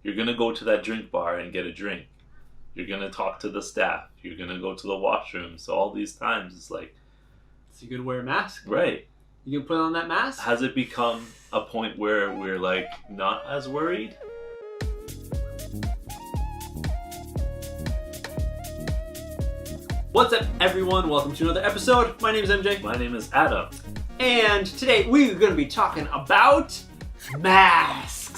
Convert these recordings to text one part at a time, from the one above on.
You're going to go to that drink bar and get a drink. You're going to talk to the staff. You're going to go to the washroom. So all these times, it's like... So you're going to wear a mask? Right. You can put on that mask? Has it become a point where we're, like, not as worried? What's up, everyone? Welcome to another episode. My name is MJ. My name is Adam. And today we're going to be talking about masks.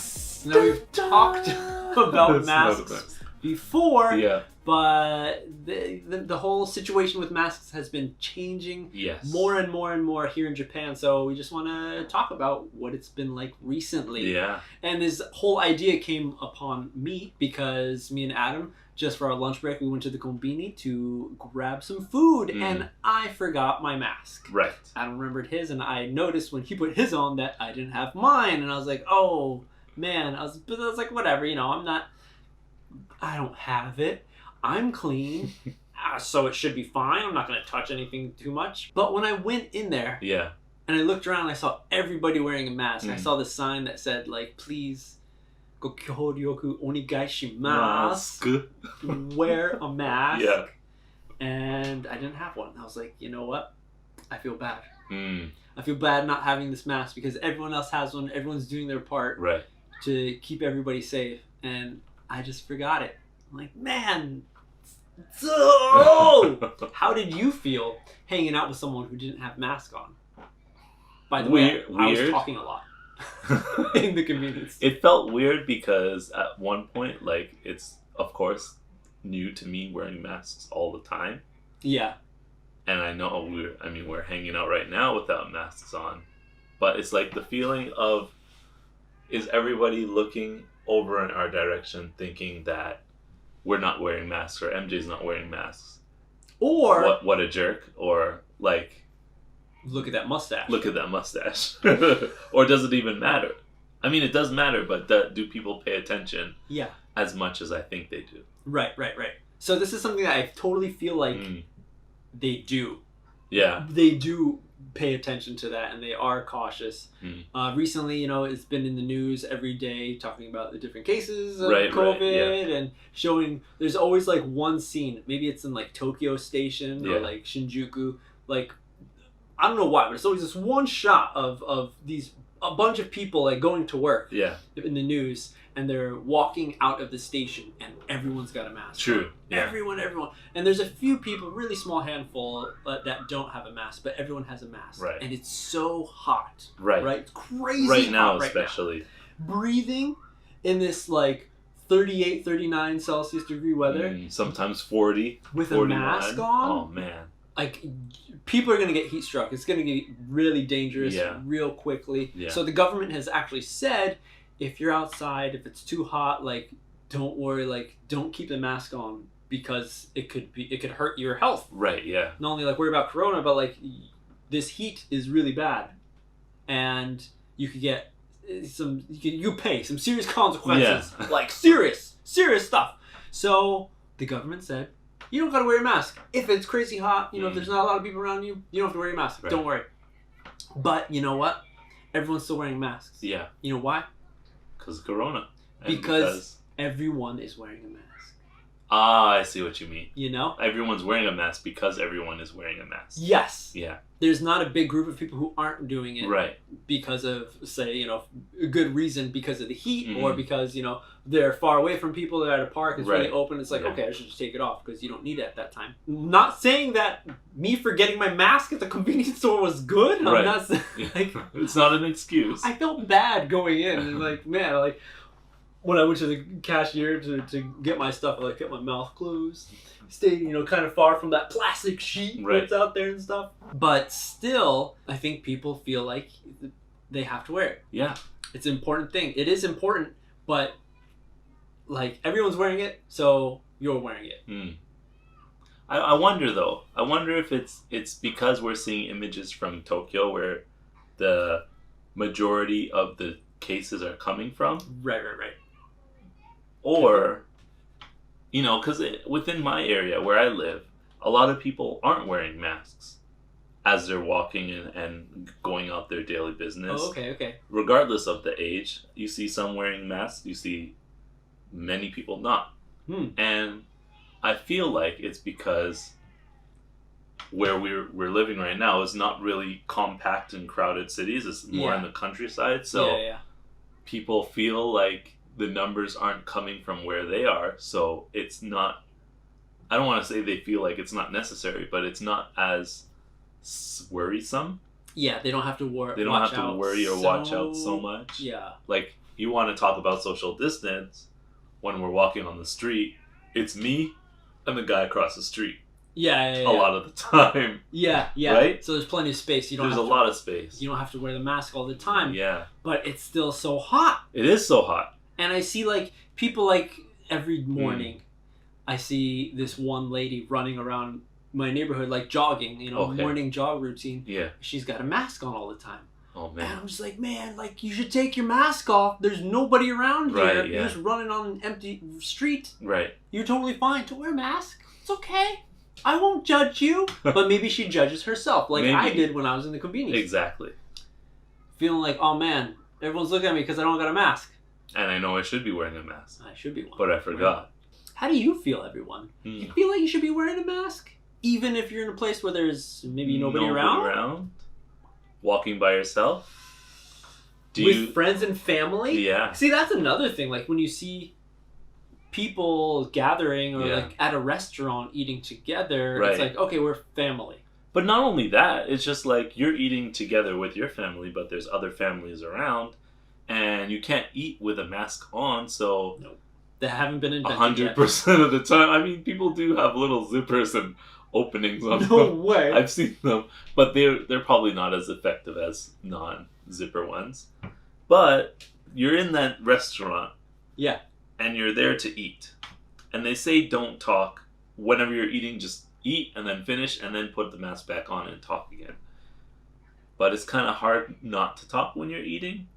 Now, we've talked about masks before, Yeah. but the whole situation with masks has been changing more and more here in Japan. So we just want to talk about what it's been like recently. Yeah. And this whole idea came upon me because me and Adam, just for our lunch break, we went to the konbini to grab some food, and I forgot my mask. Right. Adam remembered his, and I noticed when he put his on that I didn't have mine, and I was like, oh man. I was like, whatever, I don't have it. I'm clean, so it should be fine. I'm not going to touch anything too much. But when I went in there, and I looked around, I saw everybody wearing a mask. I saw the sign that said, like, please, go kyoryoku onegaishimasu. Wear a mask. Yeah. And I didn't have one. I was like, you know what? I feel bad. I feel bad not having this mask because everyone else has one. Everyone's doing their part to keep everybody safe. And I just forgot it. I'm like, man. How did you feel hanging out with someone who didn't have mask on? By the way, I was talking a lot in the convenience. It felt weird because at one point, like, it's, of course, new to me wearing masks all the time. Yeah. And I know we're hanging out right now without masks on. But it's like the feeling of, is everybody looking over in our direction thinking that we're not wearing masks or MJ's not wearing masks? Or... What a jerk. Or, like... Look at that mustache. Look at that mustache. Or does it even matter? I mean, it does matter, but do people pay attention as much as I think they do? Right. So this is something that I totally feel like they do. Yeah. They do pay attention to that, and they are cautious. Recently, it's been in the news every day talking about the different cases of COVID and showing there's always like one scene. Maybe it's in like Tokyo Station or like Shinjuku. Like, I don't know why, but it's always this one shot of a bunch of people like going to work in the news, and they're walking out of the station, and everyone's got a mask. True. Yeah. Everyone. And there's a few people, really small handful, that don't have a mask, but everyone has a mask. Right. And it's so hot. Right. It's crazy right now, hot especially. Breathing in this like 38, 39 Celsius degree weather. Sometimes 40. With 41. a mask on. Oh, man. Like, people are going to get heat struck. It's going to get really dangerous real quickly. Yeah. So the government has actually said, if you're outside, if it's too hot, like, don't worry, like, don't keep the mask on because it could hurt your health. Right, yeah. Not only, like, worry about corona, but, like, this heat is really bad. And you could get you pay some serious consequences. Yeah. Like, serious stuff. So the government said, you don't gotta wear a mask. If it's crazy hot, if there's not a lot of people around you, you don't have to wear your mask. Right. Don't worry. But you know what? Everyone's still wearing masks. Yeah. You know why? Because of Corona. Because everyone is wearing a mask. Ah, I see what you mean. Everyone's wearing a mask because everyone is wearing a mask. Yes. Yeah. There's not a big group of people who aren't doing it because of, say, a good reason, because of the heat or because, they're far away from people, they're at a park, it's really open. It's like, okay, I should just take it off because you don't need it at that time. Not saying that me forgetting my mask at the convenience store was good. I'm not saying, it's not an excuse. I felt bad going in and when I went to the cashier to get my stuff, I kept my mouth closed. Stay, kind of far from that plastic sheet that's out there and stuff. But still, I think people feel like they have to wear it. Yeah. It's an important thing. It is important, but like everyone's wearing it, so you're wearing it. I wonder though. I wonder if it's because we're seeing images from Tokyo where the majority of the cases are coming from. Right. Or, because within my area where I live, a lot of people aren't wearing masks as they're walking and going out their daily business. Oh, okay. Regardless of the age, you see some wearing masks. You see many people not. Hmm. And I feel like it's because where we're living right now is not really compact and crowded cities. It's more in the countryside. So people feel like the numbers aren't coming from where they are. So it's not, I don't want to say they feel like it's not necessary, but it's not as worrisome. Yeah, they don't have to worry. They don't have to worry or watch out so much. Yeah. Like, you want to talk about social distance when we're walking on the street, it's me and the guy across the street. Yeah. A lot of the time. Yeah. Right? So there's plenty of space. There's a lot of space. You don't have to wear the mask all the time. Yeah. But it's still so hot. It is so hot. And I see, like, people, like, every morning, I see this one lady running around my neighborhood, like, jogging, morning jog routine. Yeah. She's got a mask on all the time. Oh, man. And I'm just like, man, like, you should take your mask off. There's nobody around here. Right, You're just running on an empty street. Right. You're totally fine to wear a mask. It's okay. I won't judge you. But maybe she judges herself, like I did when I was in the convenience store. Exactly. Feeling like, oh, man, everyone's looking at me because I don't got a mask. And I know I should be wearing a mask. I should be one. But I forgot. How do you feel, everyone? You feel like you should be wearing a mask? Even if you're in a place where there's maybe nobody around? Walking by yourself? With friends and family? Yeah. See, that's another thing. Like, when you see people gathering or, like, at a restaurant eating together, it's like, okay, we're family. But not only that, it's just like you're eating together with your family, but there's other families around, and you can't eat with a mask on, so... Nope. They haven't been invented 100% of the time. I mean, people do have little zippers and openings on them. No way. I've seen them, but they're probably not as effective as non-zipper ones. But you're in that restaurant. Yeah. And you're there to eat. And they say don't talk. Whenever you're eating, just eat and then finish and then put the mask back on and talk again. But it's kind of hard not to talk when you're eating.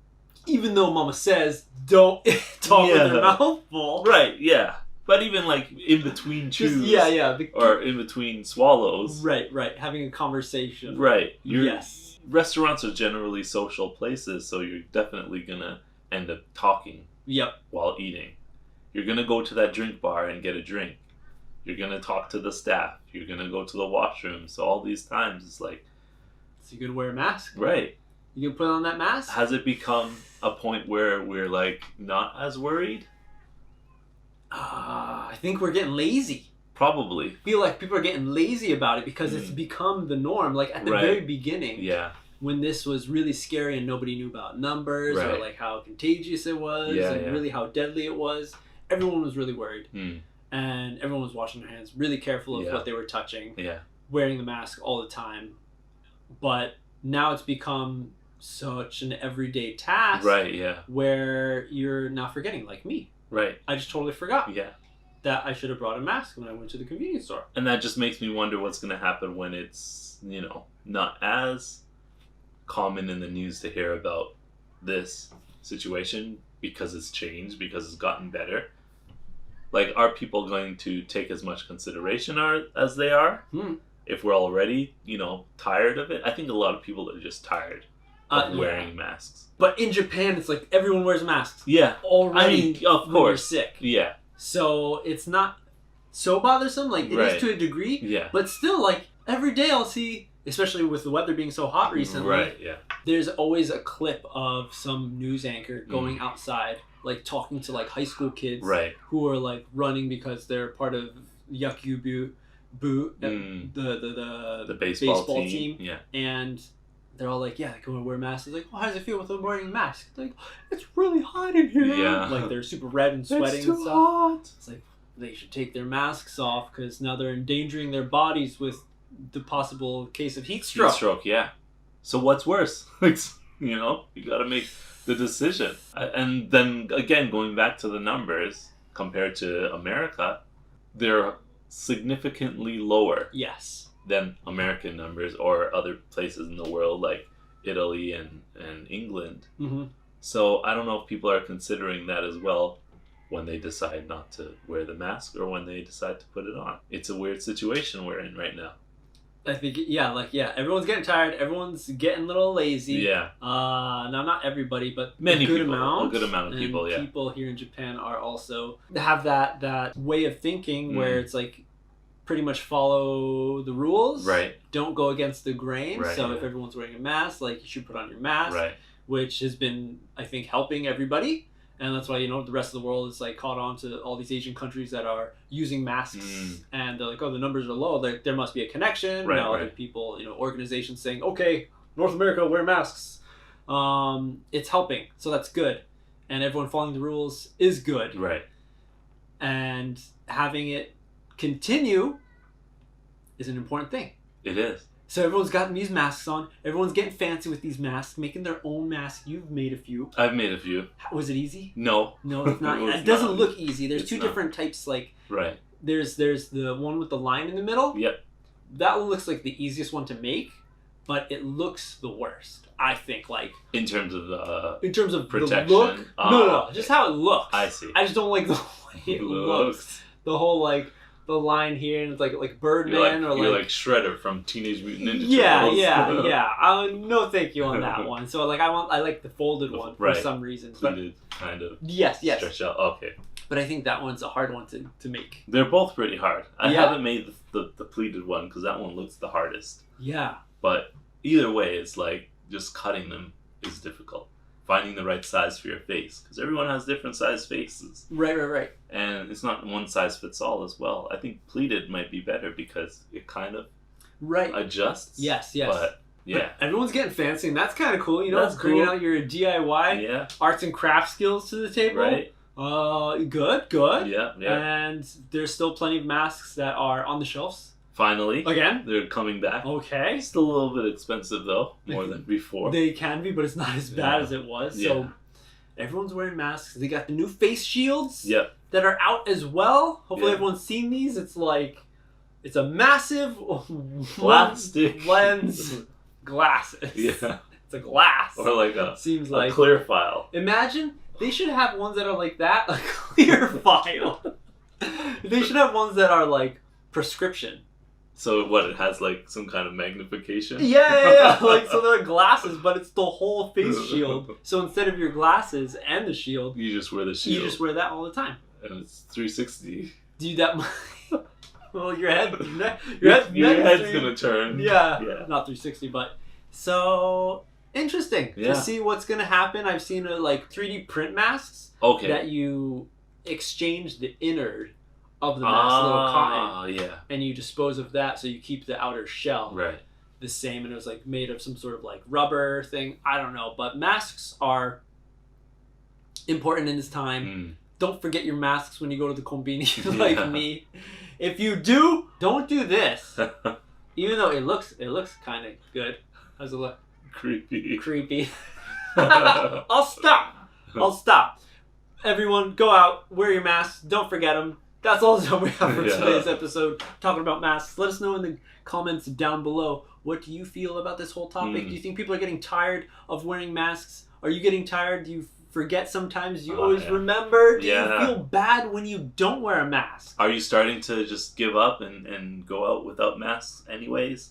Even though Mama says don't talk with your mouth full. Right, yeah. But even like in between chews. Or in between swallows. Right. Having a conversation. Right. Yes. Restaurants are generally social places, so you're definitely going to end up talking while eating. You're going to go to that drink bar and get a drink. You're going to talk to the staff. You're going to go to the washroom. So all these times it's like... So you're going to wear a mask. Right. You can put on that mask? Has it become a point where we're like not as worried? I think we're getting lazy. Probably. I feel like people are getting lazy about it because it's become the norm. Like at the very beginning, when this was really scary and nobody knew about numbers or like how contagious it was and really how deadly it was, everyone was really worried. And everyone was washing their hands, really careful of what they were touching, wearing the mask all the time. But now it's become such an everyday task where you're not forgetting, like me. Right. I just totally forgot that I should have brought a mask when I went to the convenience store. And that just makes me wonder what's going to happen when it's, not as common in the news to hear about this situation because it's changed, because it's gotten better. Like, are people going to take as much consideration as they are? If we're already, tired of it? I think a lot of people are just tired of wearing masks. But in Japan, it's like everyone wears masks. Yeah. Already of course. When you're sick. Yeah. So it's not so bothersome. Like, it is to a degree. Yeah. But still, like, every day I'll see, especially with the weather being so hot recently, there's always a clip of some news anchor going outside, like, talking to, like, high school kids who are, like, running because they're part of Yakubu, the baseball team. Yeah. And they're all like, yeah, they go and wear masks. It's like, well, how does it feel with them wearing a mask? It's like, it's really hot in here. Yeah. Like, they're super red and sweating it's too and stuff. Hot. It's like, they should take their masks off because now they're endangering their bodies with the possible case of heat stroke. Heat stroke, yeah. So what's worse? You got to make the decision. And then, again, going back to the numbers, compared to America, they're significantly lower. Yes. Than American numbers or other places in the world like Italy and England. So I don't know if people are considering that as well when they decide not to wear the mask or when they decide to put it on. It's a weird situation we're in right now. I think, everyone's getting tired. Everyone's getting a little lazy. Yeah. Now, not everybody, but Many a good people, amount. a good amount of people, and yeah. people here in Japan are also have that way of thinking where it's like pretty much follow the rules. Right. Don't go against the grain. Right, So if everyone's wearing a mask, like you should put on your mask. Right. Which has been, I think, helping everybody. And that's why, the rest of the world is like caught on to all these Asian countries that are using masks and they're like, oh, the numbers are low. There must be a connection. Right, Other people, organizations saying, okay, North America, wear masks. It's helping. So that's good. And everyone following the rules is good. Right. And having it continue is an important thing. It is. So everyone's gotten these masks on. Everyone's getting fancy with these masks, making their own masks. You've made a few. I've made a few. Was it easy? No. No, it's not. It It doesn't not. look easy. There's It's two not. different types. Like Right. there's the one with the line in the middle. Yep. That one looks like the easiest one to make, but it looks the worst. I think, like In terms of the in terms of protection. the look. No, just how it looks. I see. I just don't like the way it looks. The whole the line here, and it's like Birdman you're like Shredder from Teenage Mutant Ninja yeah, Turtles. yeah. No, thank you on that one. So I like the folded one for Right. some reason. But Pleated, kind of. yes. Stretch out. Okay. But I think that one's a hard one to make. They're both pretty hard. I Yeah. haven't made the pleated one because that one looks the hardest. Yeah. But either way, it's like just cutting them is difficult. Finding the right size for your face because everyone has different size faces. Right. And it's not one size fits all as well. I think pleated might be better because it kind of adjusts. Yes. But yeah. But everyone's getting fancy, and that's kind of cool. That's bringing cool. out your DIY Yeah. arts and crafts skills to the table. Right. Good. Yeah. And there's still plenty of masks that are on the shelves. Finally. Again. They're coming back. Okay. Still a little bit expensive though, more than before. They can be, but it's not as bad as it was. Yeah. So everyone's wearing masks. They got the new face shields Yep. that are out as well. Hopefully Yeah. everyone's seen these. It's a massive Plastic lens glasses. Yeah. It's a glass. Or like a clear file. Imagine they should have ones that are like that, a clear file. They should have ones that are like prescription. So what? It has like some kind of magnification. Yeah. So they're glasses, but it's the whole face shield. So instead of your glasses and the shield, You just wear the shield. you just wear that all the time. And it's 360. Do that. Well, your head's gonna turn. Yeah. Yeah. Not 360, but so interesting Yeah. to see what's gonna happen. I've seen 3D print masks Okay. that you exchange the innard of the mask, little cotton, yeah. and you dispose of that, so you keep the outer shell Right. the same, and it was made of some sort of rubber thing. I don't know, but masks are important in this time. Don't forget your masks when you go to the konbini, like me. If you do, don't do this. Even though it looks kind of good. How's it look? Creepy. I'll stop. Everyone, go out, wear your masks, don't forget them. That's all the time we have for today's episode, talking about masks. Let us know in the comments down below, what do you feel about this whole topic? Do you think people are getting tired of wearing masks? Are you getting tired? Do you forget sometimes? Do you always remember? Do you feel bad when you don't wear a mask? Are you starting to just give up and go out without masks anyways?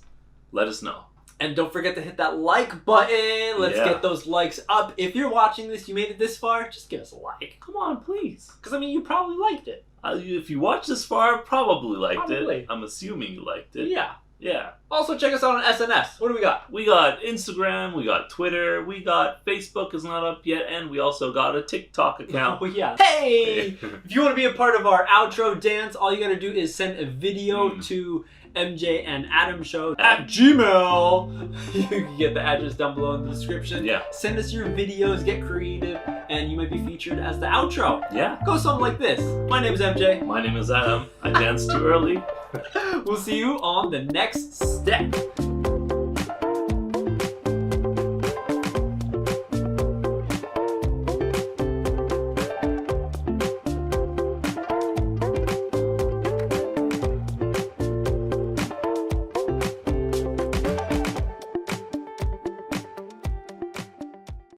Let us know. And don't forget to hit that like button. Let's get those likes up. If you're watching this, you made it this far, just give us a like. Come on, please. Because, you probably liked it. If you watched this far, probably liked it. I'm assuming you liked it. Yeah. Also, check us out on SNS. What do we got? We got Instagram, we got Twitter, we got Facebook is not up yet, and we also got a TikTok account. Oh, yeah. Hey! If you want to be a part of our outro dance, all you got to do is send a video to MJ and Adam Show at Gmail. You can get the address down below in the description. Yeah. Send us your videos, get creative, and you might be featured as the outro. Yeah. Go something like this. My name is MJ. My name is Adam. I danced too early. We'll see you on the next step.